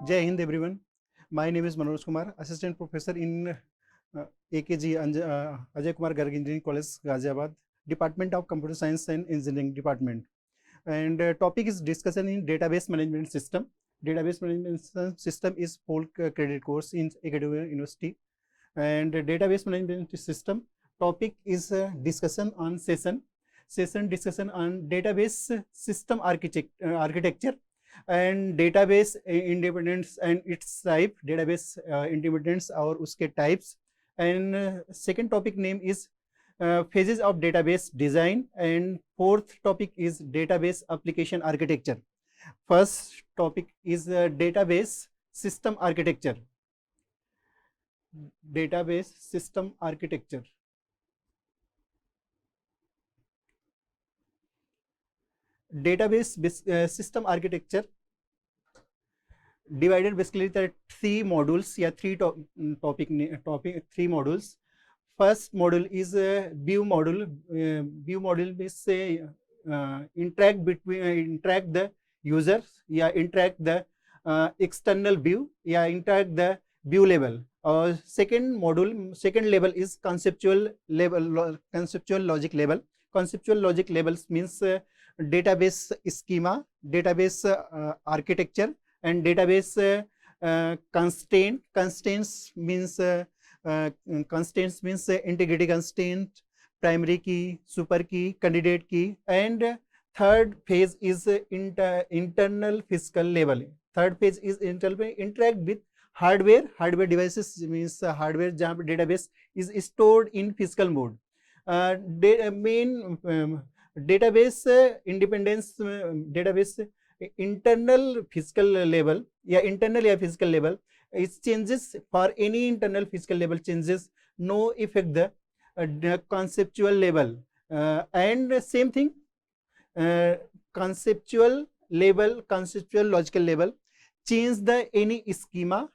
Jai Hind everyone. My name is Manoj Kumar, Assistant Professor in AKG Ajay Kumar Garg Engineering College, Ghaziabad, Department of Computer Science and Engineering Department. And topic is discussion in database management system. Database management system is full credit course in Academia University. And database management system topic is discussion on session discussion on database system architecture and database independence and its type, database independence और उसके types. And second topic name is phases of database design, and fourth topic is database application architecture. First topic is database system architecture. Database system architecture. Database system architecture divided basically the three modules, three three modules. First module is view module. View module means interact the users, interact the external view, interact the view level. Second level is conceptual logic level. Conceptual logic levels means database schema, database architecture, and database constraints means integrity constraint, primary key, super key, candidate key. And third phase is internal physical level. Third phase is interact with hardware devices, means hardware database is stored in physical mode. Database independence, database internal physical level, physical level, it changes for any internal physical level changes, no affect the conceptual level. And same thing, conceptual logical level, change the any schema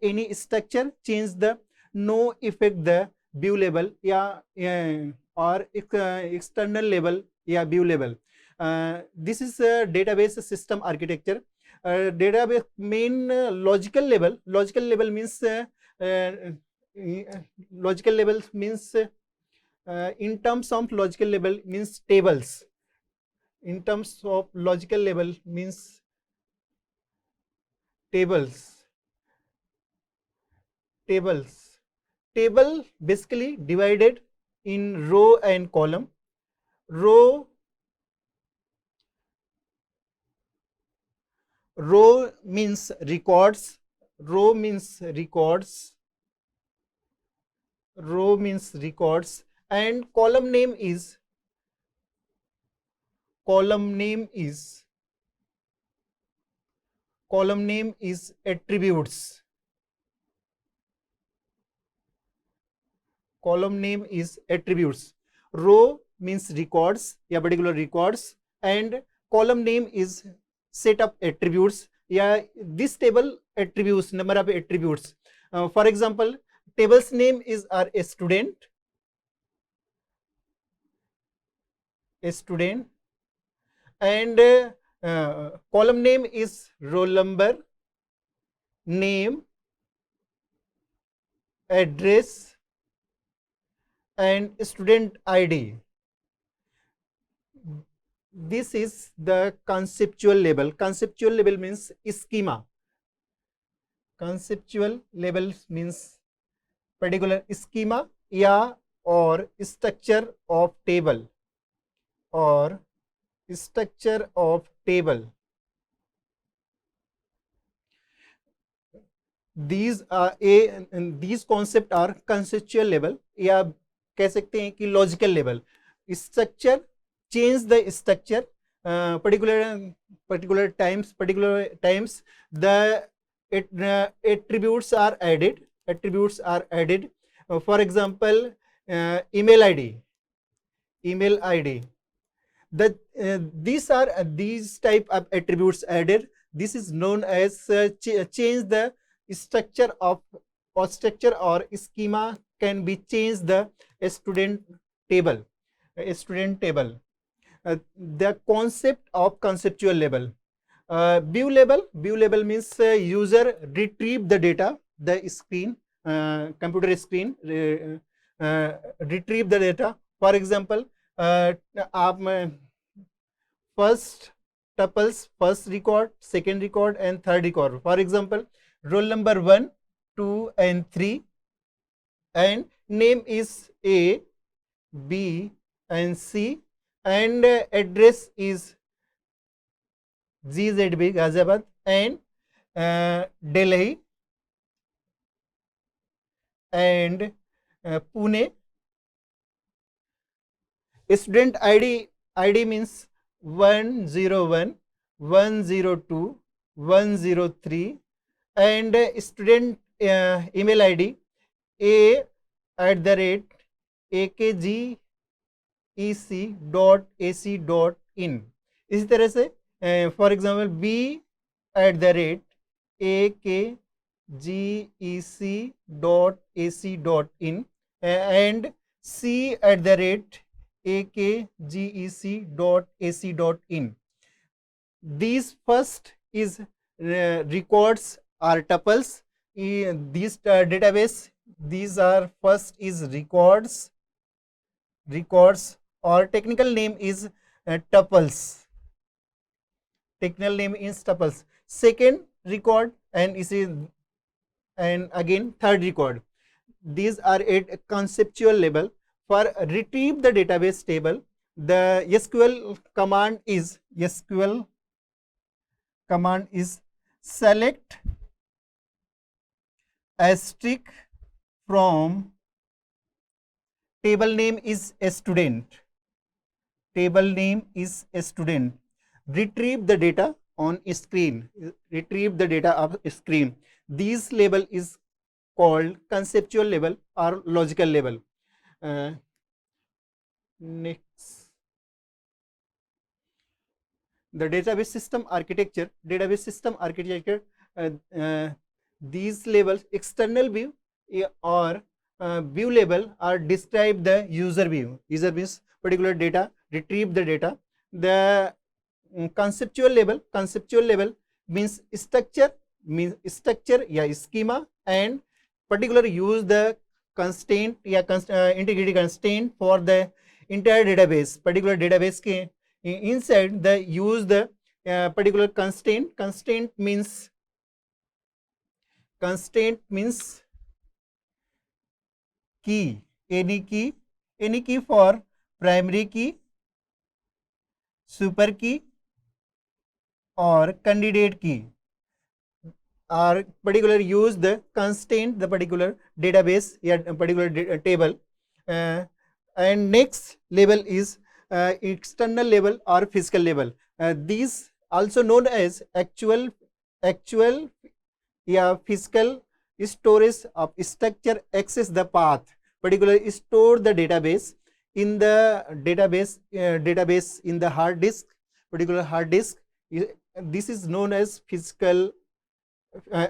any structure, change the no affect the view level or external level view level. This is database system architecture. Database main logical level means in terms of logical level means tables. In terms of logical level means tables. Table basically divided in row and column. Row means records. Row means records, and column name is attributes. Column name is attributes. Row means records, particular records, and column name is set of attributes. This table attributes, number of attributes. For example, table's name is a student, and column name is roll number, name, address, and student ID. This is the conceptual level. Conceptual level means schema. Conceptual level means particular schema or structure of table These concepts are conceptual level, या कह सकते हैं कि logical level. Structure, change the structure, particular times the attributes are added. For example, email ID. These type of attributes added. This is known as change the structure or schema can be changed the student table. The concept of conceptual level. View label means user retrieve the data, the screen, computer screen retrieve the data. For example, आप first tuples, first record, second record and third record. For example, roll number 1, 2 and 3 and name is A, B and C and address is GZB Ghaziabad and Delhi and Pune. Student ID means 101, 102, 103 and student email ID a@akgec.ac.in. इसी तरह से for example b@akgec.ac.in and c@akgec.ac.in. These first is records are tuples. These database, these are first is records or technical name is tuples. Technical name is tuples. Second record and again third record. These are at conceptual level. For retrieve the database table, the SQL command is select asterisk from table name is a student. Table name is a student. Retrieve the data on screen. Retrieve the data of screen. This level is called conceptual level or logical level. Next, the database system architecture. These levels, external view or view level, are describe the user view. User means particular data, retrieve the data. The conceptual level means structure या schema and particular use the constraint या integrity constraint for the entire database. Particular database के inside the use the particular constraint. Constraint means key, any key for primary key, super key or candidate key, or particular use the constraint the particular database या particular table. And next level is external level or physical level. These also known as actual या physical storage of structure access the path. Particular store the database in the database in the hard disk, particular hard disk. This is known as physical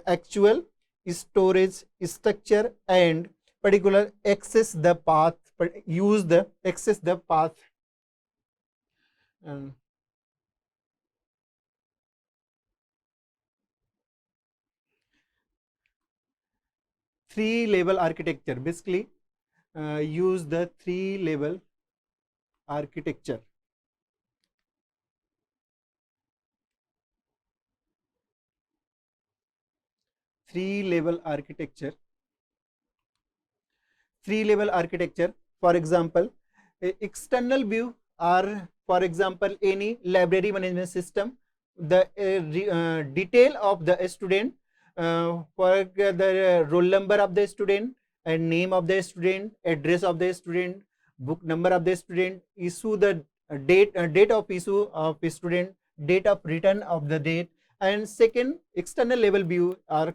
actual storage structure and particular access the path, use the access the path. Three level architecture, basically use the three level architecture. Three level architecture. For example, external view are, for example, any library management system, the detail of the student, for the roll number of the student and name of the student, address of the student, book number of the student, issue the date of issue of student, date of return of the date. And second external level view are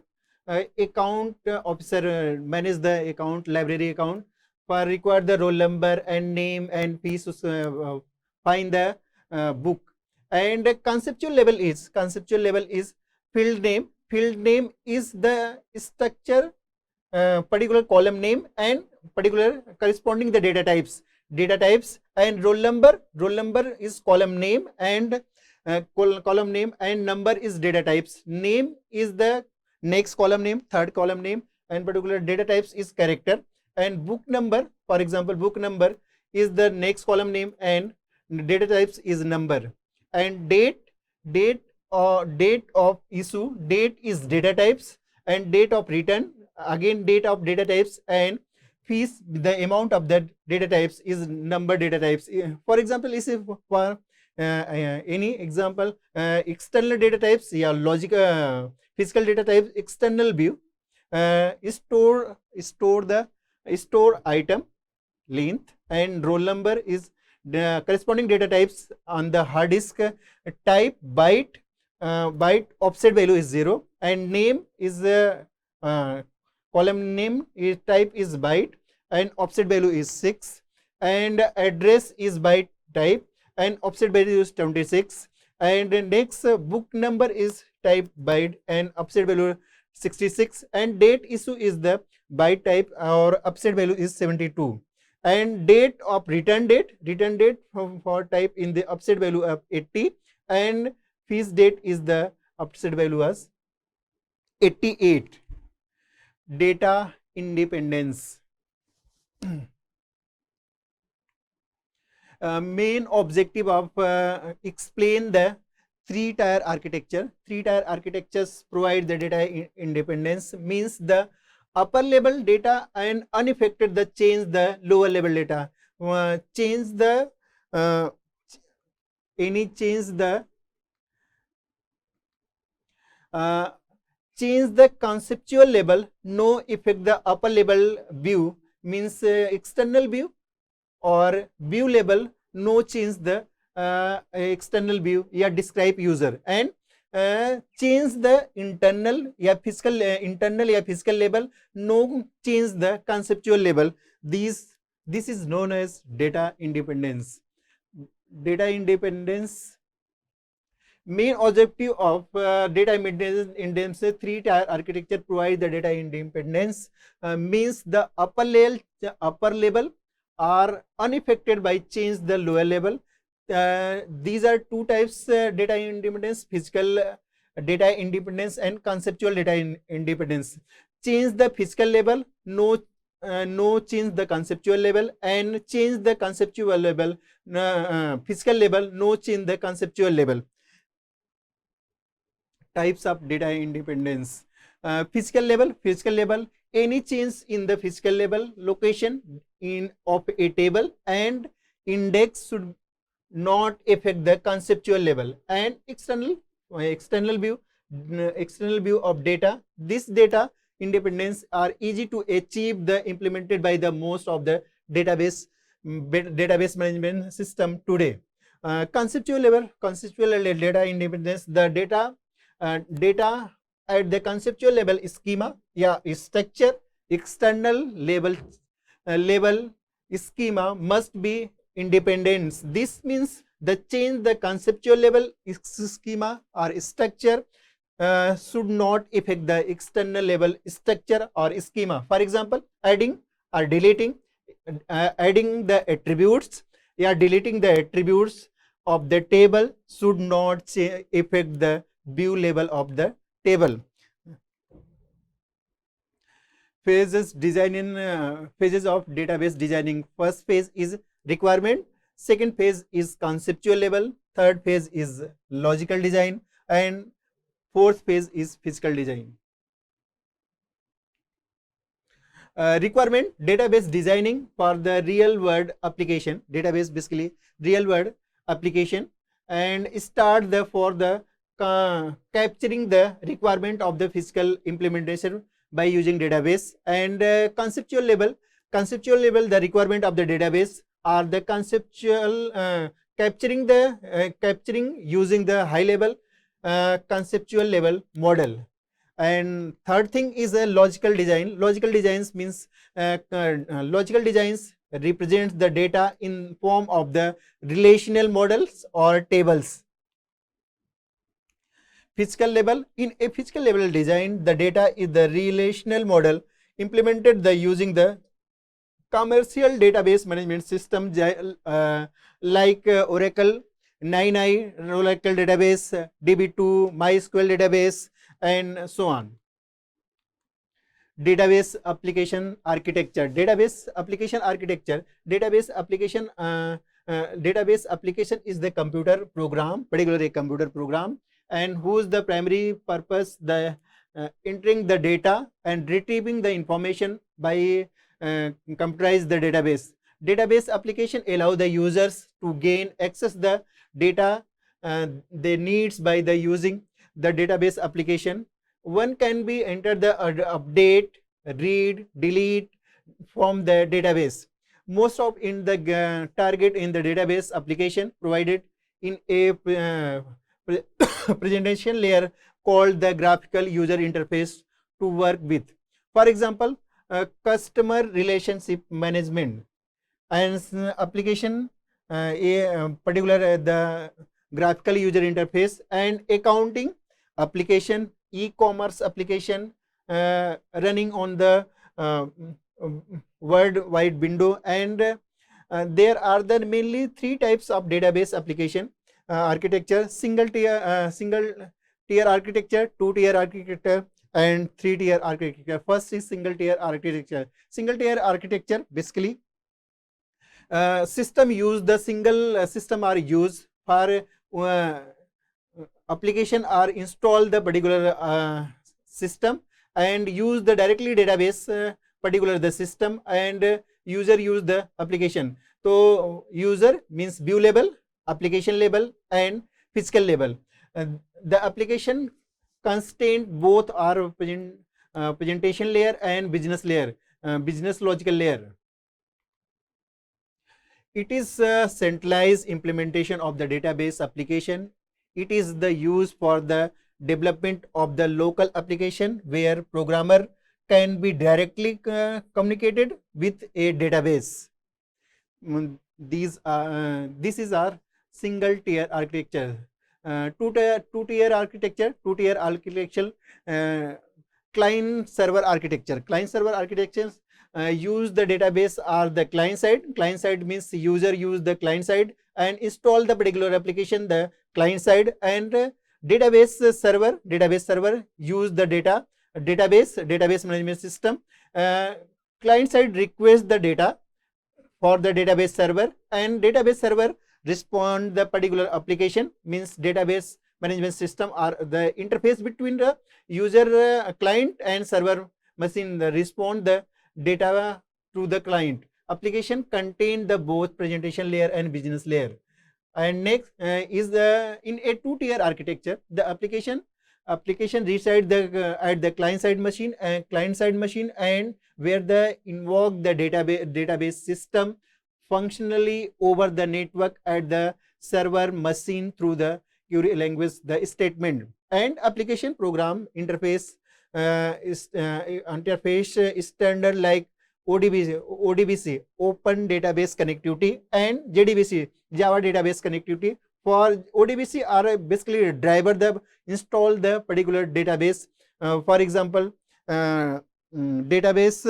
account officer manage the account, library account, for require the roll number and name and fees, find the book. And conceptual level is field name. Field name is the structure, particular column name and particular corresponding the data types. And roll number is column name and column name, and number is data types. Name is the next column name, third column name, and particular data types is character. And book number, for example, book number is the next column name and data types is number. And date of issue, date is data types, and date of return, again date of data types, and fees, the amount of that data types is number data types. For example, is for any example, external data types, yeah, logic, physical data types, external view, store item length, and roll number is the corresponding data types on the hard disk. Type byte, byte offset value is 0, and name is column name is type is byte and offset value is 6, and address is byte type and offset value is 26, and next book number is type byte and offset value 66, and date issue is the byte type or offset value is 72, and date of return date for type in the offset value of 80, and fees date is the offset value as 88. Data independence. Main objective of explain the three-tier architecture. Three-tier architectures provide the data independence, means the upper level data and unaffected the change the lower level data. Change the change the conceptual level, no affect the upper level view, means external view or view level, no change the external view, yeah, describe user, and change the internal, yeah, physical internal, yeah, physical level, no change the conceptual level. This is known as data independence. Data independence. Main objective of data independence, three-tier architecture provide the data independence, means the upper level are unaffected by change the lower level. These are two types data independence: physical data independence and conceptual data independence. Change the physical level, no change the conceptual level, and change the conceptual level, physical level, no change the conceptual level. Types of data independence. Physical level, any change in the physical level location of a table and index should not affect the conceptual level. And external view of data. This data independence are easy to achieve, the implemented by the most of the database management system today. Conceptual data independence, the data at the conceptual level schema, yeah, structure, external level schema must be independent. This means the change the conceptual level schema or structure should not affect the external level structure or schema. For example, adding or deleting, adding the attributes, yeah, deleting the attributes of the table should not affect the view level of the table. Phases design in phases of database designing. First phase is requirement, second phase is conceptual level, third phase is logical design, and fourth phase is physical design. Requirement, database designing for the real world application. Database basically real world application, and start for the capturing the requirement of the physical implementation by using database. And conceptual level, the requirement of the database are the conceptual capturing using the high level conceptual level model. And third thing is a logical design. Logical designs means logical designs represents the data in form of the relational models or tables. Physical level, in a physical level design, the data is the relational model implemented using the commercial database management system like Oracle, 9i Oracle database, DB2 MySQL database, and so on. Database application architecture. Database application architecture. Database application is the computer program, particularly a computer program, and whose the primary purpose the entering the data and retrieving the information by comprise the database. Database application allow the users to gain access the data they needs by the using the database application. One can be enter the update, read, delete from the database. Most of in the target in the database application provided in a presentation layer called the graphical user interface to work with. For example, customer relationship management and application, a particular the graphical user interface, and accounting application, e-commerce application running on the world wide window. And there are the mainly three types of database application architecture: single tier architecture, two tier architecture, and three tier architecture. First is single tier architecture. Single tier architecture basically system use the single system are used for application are install the particular system and use the directly database particular the system, and user use the application. So user means view level, application level, and physical level. The application constraint both are presentation layer and business layer, business logical layer. It is a centralized implementation of the database application. It is the use for the development of the local application where programmer can be directly communicated with a database. This is our single tier architecture. Two tier architecture, client server architecture. Client server architectures use the database are the client side. Client side means user use the client side and install the particular application the client side, and database server use the database management system. Client side request the data for the database server, and database server respond the particular application, means database management system are the interface between the user client and server machine respond the data to the client. Application contain the both presentation layer and business layer. And next is the in a two tier architecture, the application reside the at the client side machine and where the invoke the database system functionally over the network at the server machine through the query language the statement. And application program interface interface standard like ODBC open database connectivity and JDBC Java database connectivity. For ODBC are basically a driver that install the particular database. For example, database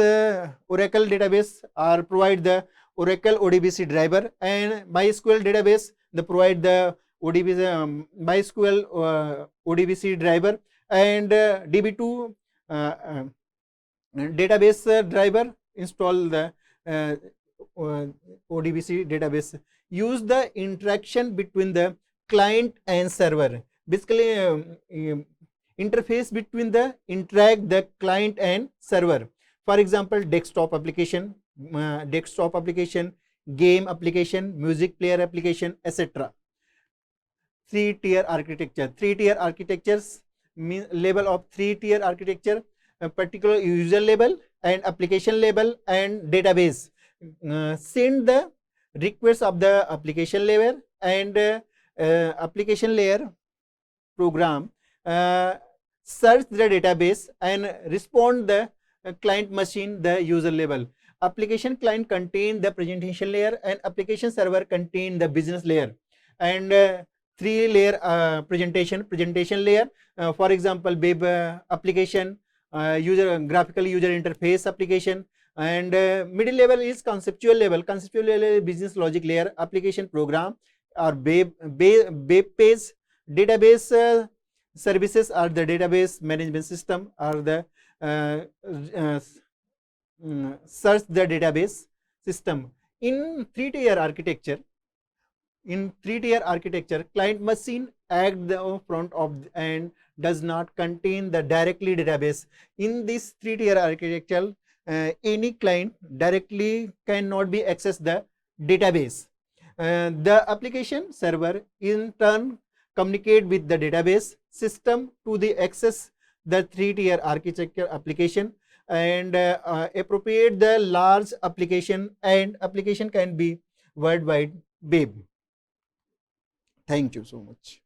Oracle database are provide the Oracle ODBC driver, and MySQL database they provide the ODBC MySQL ODBC driver, and DB2 database driver install the ODBC database. Use the interaction between the client and server. Basically, interface between the interact the client and server. For example, desktop application, game application, music player application, etc. Three tier architecture. Three tier architectures mean level of three tier architecture, a particular user level and application level and database. Send the request of the application layer, and application layer program search the database and respond the client machine the user level. Application client contain the presentation layer and application server contain the business layer. And three layer presentation layer, for example web application, graphical user interface application, and middle level is conceptual level business logic layer application program, or web page. Database services are the database management system or the search the database system. In three-tier architecture, client machine act the front of and does not contain the directly database. In this three-tier architecture, any client directly cannot be access the database. The application server in turn communicate with the database system to the access the three-tier architecture application and appropriate the large application, and application can be worldwide web. Thank you so much.